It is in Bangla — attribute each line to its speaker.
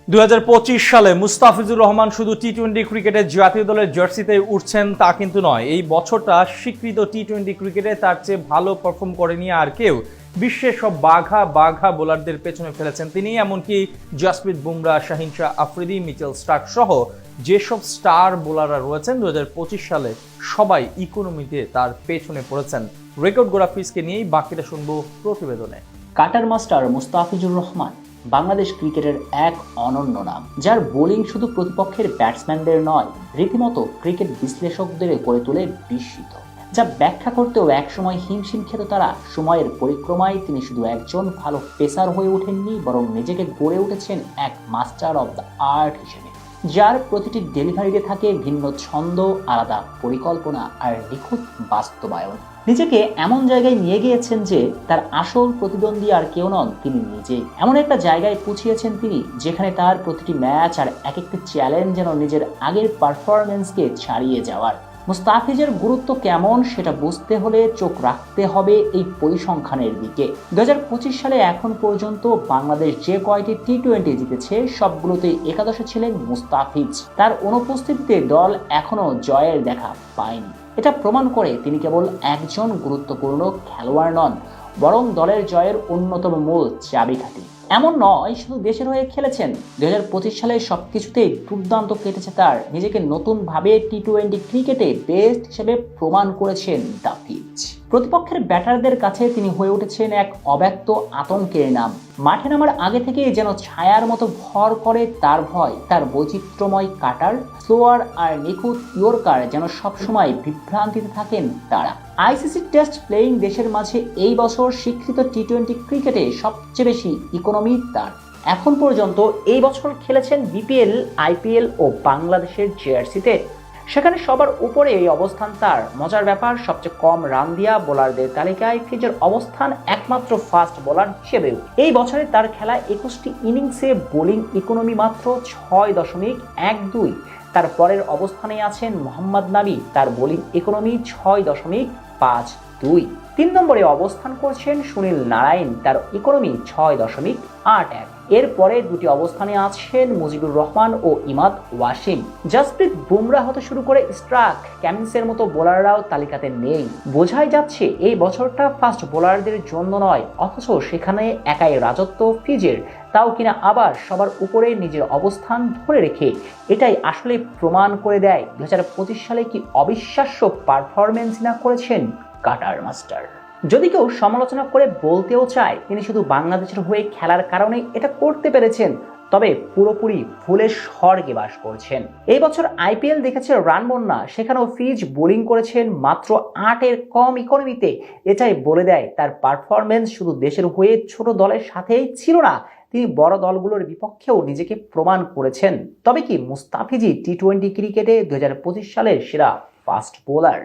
Speaker 1: 2025 সালে মুস্তাফিজুর রহমান শুধু টি-20 ক্রিকেটের জাতীয় দলের জার্সিতে উঠছেন তা কিন্তু নয়। এই বছরটা স্বীকৃত টি-20 ক্রিকেটে তার চেয়ে ভালো পারফর্ম করেনি আর কেউ। বিশ্বের সব বাঘা বোলারদের পেছনে ফেলেছেন তিনি। এমনকি জাসপ্রীত বুমরা, শাহিন শাহ আফ্রিদি, মিচেল স্টার্ক সহ যেসব স্টার বোলাররা রয়েছেন 2025 সালে সবাই ইকোনমিতে তার পেছনে পড়েছেন। রেকর্ড গড়া ফিসকে নিয়েই বাকিটা শুনবো প্রতিবেদনে।
Speaker 2: কাটার মাস্টার মুস্তাফিজুর রহমান বাংলাদেশ ক্রিকেটের এক অনন্য নাম, যার বোলিং শুধু প্রতিপক্ষের ব্যাটসম্যানদের নয়, রীতিমতো ক্রিকেট বিশ্লেষকদের করে তোলে বিস্মিত। যা ব্যাখ্যা করতেও একসময় হিমশিম খেত তারা। সময়ের পরিক্রমায় তিনি শুধু একজন ভালো পেসার হয়ে ওঠেননি, বরং নিজেকে গড়ে উঠেছেন এক মাস্টার অব দ্য আর্ট হিসেবে, যার প্রতিটি ডেলিভারিতে থাকে ভিন্ন ছন্দ, আলাদা পরিকল্পনা আর নিখুঁত বাস্তবায়ন। নিজেকে এমন জায়গায় নিয়ে গিয়েছেন যে তার আসল প্রতিদ্বন্দ্বী আর কেউ নন, তিনি নিজেই। এমন একটা জায়গায় পৌঁছিয়েছেন তিনি যেখানে তার প্রতিটি ম্যাচ আর এক একটা চ্যালেঞ্জ যেন নিজের আগের পারফরমেন্সকে ছাড়িয়ে যাওয়ার। মুস্তাফিজের গুরুত্ব কেমন সেটা বুঝতে হলে চোখ রাখতে হবে এই পরিসংখ্যানের দিকে। 2025 সালে এখন পর্যন্ত বাংলাদেশ যে কয়টি টি-20 জিতেছে সবগুলোতে একাদশে ছিলেন মুস্তাফিজ। তার অনুপস্থিতিতে দল এখনো জয়ের দেখা পায়নি। এটা প্রমাণ করে তিনি কেবল একজন গুরুত্বপূর্ণ খেলোয়াড় নন, বরং দলের জয়ের অন্যতম মূল চাবিকাঠি। এমন নয় শুধু দেশের হয়ে খেলেছেন, 2025 সালে সবকিছুতেই দুর্দান্ত কেটেছে তার। নিজেকে নতুনভাবে টি-20 ক্রিকেটে বেস্ট হিসেবে প্রমাণ করেছেন দ্য পিচ। প্রতিপক্ষের ব্যাটারদের কাছে তিনি হয়ে উঠেছেন এক অব্যক্ত আতঙ্কের নাম। মাঠে নামার আগে থেকে যেন ছায়ার মতো ভর করে তার ভয়। তার বৈচিত্র্যময় কাটার, স্লোয়ার আর নিখুঁত ইয়র্কার যেন সবসময় বিভ্রান্তিতে থাকেন তারা। আইসিসি টেস্ট প্লেয়িং দেশের মাঝে এই বছর স্বীকৃত টি-20 ক্রিকেটে সবচেয়ে বেশি ইকোনমি তার। এখন পর্যন্ত এই বছর খেলেছেন বিপিএল, আইপিএল ও বাংলাদেশের জার্সিতে। সেখানে সবার উপরে এই অবস্থান তার। মজার ব্যাপার, সবচেয়ে কম রান দিয়া বোলারদের তালিকায় ফিজের অবস্থান একমাত্র ফাস্ট বোলার হিসেবেও। এই বছরে তার খেলা 21টি ইনিংসে বোলিং ইকোনমি মাত্র 6.12। তার পরের অবস্থানে আছেন মোহাম্মদ নাবি, তার বোলিং ইকোনমি 6.52। 3 নম্বরে অবস্থান করছেন সুনীল নারায়ণ, তার ইকোনমি 6.81। এরপরে দুটি অবস্থানে আছেন মুজিবুর রহমান ও ইমাদ ওয়াসিম। জাসপ্রীত বুমরা হতে শুরু করে স্ট্রাক, ক্যামিন্সের মতো বোলাররাও তালিকাতে নেই। বোঝাই যাচ্ছে এই বছরটা ফাস্ট বোলারদের জন্য নয়, অথচ সেখানে একাই রাজত্ব ফিজের, তাও কিনা আবার সবার উপরে নিজের অবস্থান ধরে রেখে। এটাই আসলে প্রমাণ করে দেয় 2025 সালে কি অবিশ্বাস্য পারফরমেন্স না করেছেন কাটার মাস্টার। যদি কেউ সমালোচনা করে বলতেও চায় তিনি শুধু বাংলাদেশের হয়ে খেলার কারণে এটা করতে পেরেছেন, তবে পুরোপুরি ভুলের স্বর্গে বাস করছেন। এই বছর আইপিএল দেখেছে রান বন্যা, সেখানেও ফিজ বোলিং করেছেন মাত্র 8-এর কম ইকোনমিতে। এটাই বলে দেয় তার পারফরমেন্স শুধু দেশের হয়ে ছোট দলের সাথেই ছিল না, তিনি বড় দলগুলোর বিপক্ষেও নিজেকে প্রমাণ করেছেন। তবে কি মুস্তাফিজই টি-20 ক্রিকেটে 2025 সালের সেরা ফাস্ট বোলার?